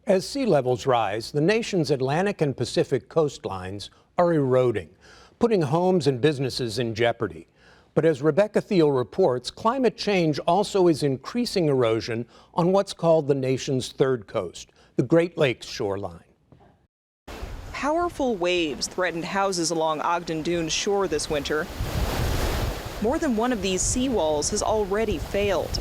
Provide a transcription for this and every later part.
As sea levels rise, the nation's Atlantic and Pacific coastlines are eroding, putting homes and businesses in jeopardy. But as Rebecca Thiel reports, climate change also is increasing erosion on what's called the nation's third coast, the Great Lakes shoreline. Powerful waves threatened houses along Ogden Dunes shore this winter. More than one of these seawalls has already failed.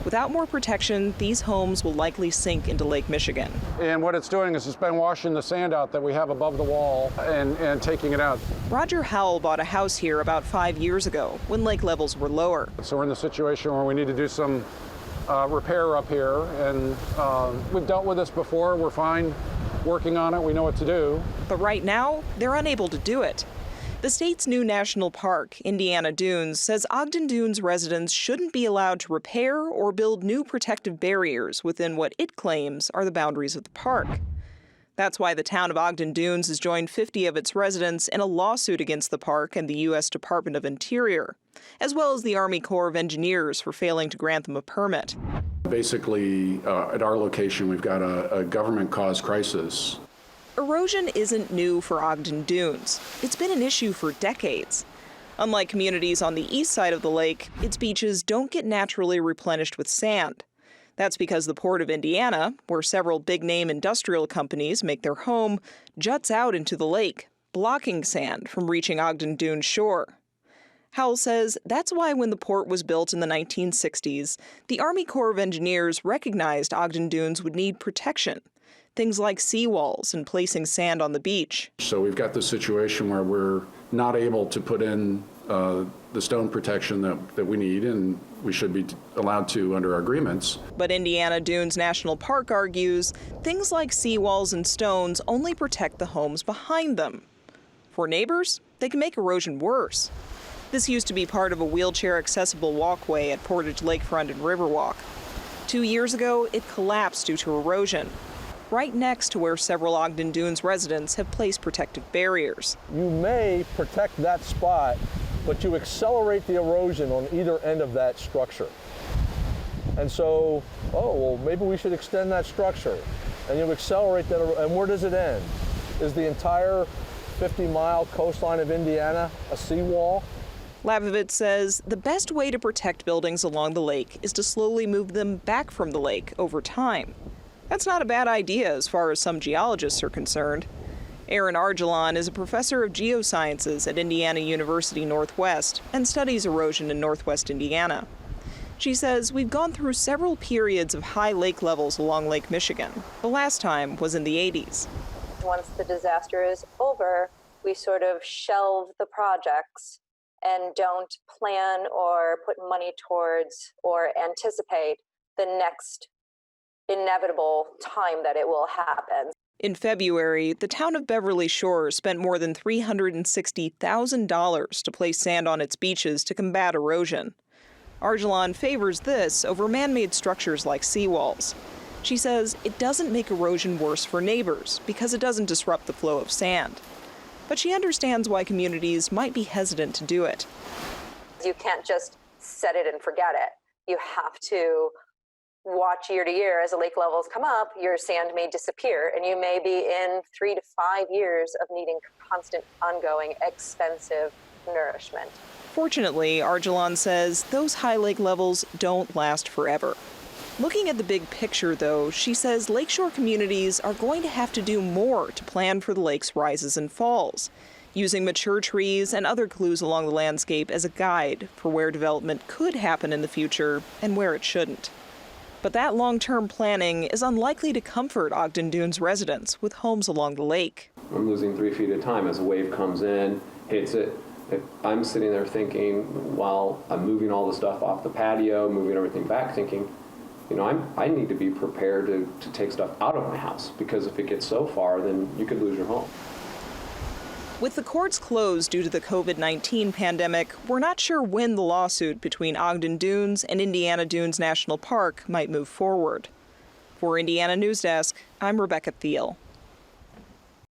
Without more protection, these homes will likely sink into Lake Michigan. And what it's doing is it's been washing the sand out that we have above the wall and taking it out. Roger Howell bought a house here about 5 years ago when lake levels were lower. So we're in the situation where we need to do some repair up here, and we've dealt with this before. We're fine working on it. We know what to do. But right now, they're unable to do it. The state's new national park, Indiana Dunes, says Ogden Dunes residents shouldn't be allowed to repair or build new protective barriers within what it claims are the boundaries of the park. That's why the town of Ogden Dunes has joined 50 of its residents in a lawsuit against the park and the U.S. Department of Interior, as well as the Army Corps of Engineers for failing to grant them a permit. Basically, at our location, we've got a government-caused crisis. Erosion isn't new for Ogden Dunes. It's been an issue for decades. Unlike communities on the east side of the lake, its beaches don't get naturally replenished with sand. That's because the Port of Indiana, where several big-name industrial companies make their home, juts out into the lake, blocking sand from reaching Ogden Dunes shore. Howell says that's why when the port was built in the 1960s, the Army Corps of Engineers recognized Ogden Dunes would need protection. Things like seawalls and placing sand on the beach. So we've got this situation where we're not able to put in the stone protection that we need, and we should be allowed to under our agreements. But Indiana Dunes National Park argues things like seawalls and stones only protect the homes behind them. For neighbors, they can make erosion worse. This used to be part of a wheelchair-accessible walkway at Portage Lakefront and Riverwalk. 2 years ago, it collapsed due to erosion, right next to where several Ogden Dunes residents have placed protective barriers. You may protect that spot, but you accelerate the erosion on either end of that structure. And so, well, maybe we should extend that structure. And you accelerate that, and where does it end? Is the entire 50-mile coastline of Indiana a seawall? Labovitz says the best way to protect buildings along the lake is to slowly move them back from the lake over time. That's not a bad idea as far as some geologists are concerned. Argyilan is a professor of geosciences at Indiana University Northwest and studies erosion in northwest Indiana. She says we've gone through several periods of high lake levels along Lake Michigan. The last time was in the 80s. Once the disaster is over, we sort of shelve the projects and don't plan or put money towards or anticipate the next inevitable time that it will happen. In February, the town of Beverly Shores spent more than $360,000 to place sand on its beaches to combat erosion. Argyilan favors this over man-made structures like seawalls. She says it doesn't make erosion worse for neighbors because it doesn't disrupt the flow of sand. But she understands why communities might be hesitant to do it. You can't just set it and forget it. You have to watch year to year as the lake levels come up, your sand may disappear, and you may be in 3 to 5 years of needing constant, ongoing, expensive nourishment. Fortunately, Argyilan says those high lake levels don't last forever. Looking at the big picture, though, she says lakeshore communities are going to have to do more to plan for the lake's rises and falls, using mature trees and other clues along the landscape as a guide for where development could happen in the future and where it shouldn't. But that long-term planning is unlikely to comfort Ogden Dunes residents with homes along the lake. I'm losing 3 feet at a time as a wave comes in, hits it. If I'm sitting there thinking, while I'm moving all the stuff off the patio, moving everything back, thinking, you know, I need to be prepared to take stuff out of my house, because if it gets so far, then you could lose your home. With the courts closed due to the COVID-19 pandemic, we're not sure when the lawsuit between Ogden Dunes and Indiana Dunes National Park might move forward. For Indiana Newsdesk, I'm Rebecca Thiel.